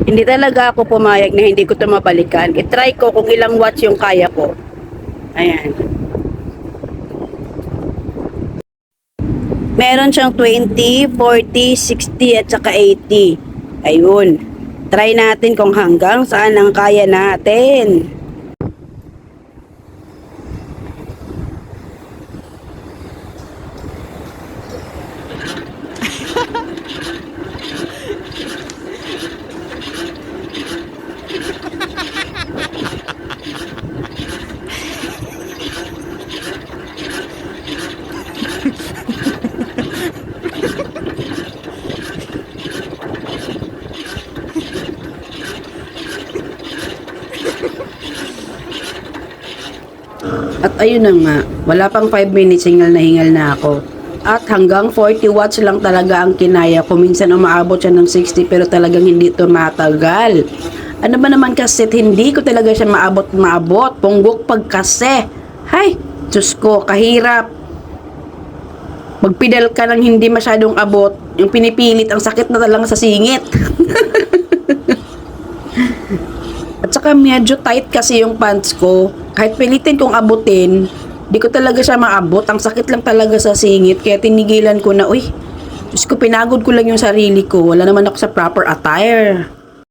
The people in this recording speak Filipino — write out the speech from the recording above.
Hindi talaga ako pumayag na hindi ko ito mabalikan. I-try ko kung ilang watts yung kaya ko. Ayan. Meron siyang 20, 40, 60 at saka 80. Ayun. Try natin kung hanggang saan ang kaya natin. At ayun na nga, wala pang 5 minutes hingal na ako. At hanggang 40 watts lang talaga ang kinaya ko. Minsan umaabot siya ng 60 pero talagang hindi ito matagal. Ano ba naman kasi, hindi ko talaga siya maabot. Punggok pagkase. Hay, Diyos ko, kahirap. Magpedal ka ng hindi masyadong abot. Yung pinipilit, ang sakit na talaga sa singit. At saka medyo tight kasi yung pants ko. Kahit pilitin kong abutin, di ko talaga siya maabot. Ang sakit lang talaga sa singit. Kaya tinigilan ko na, uy, Diyos ko, pinagod ko lang yung sarili ko. Wala naman ako sa proper attire.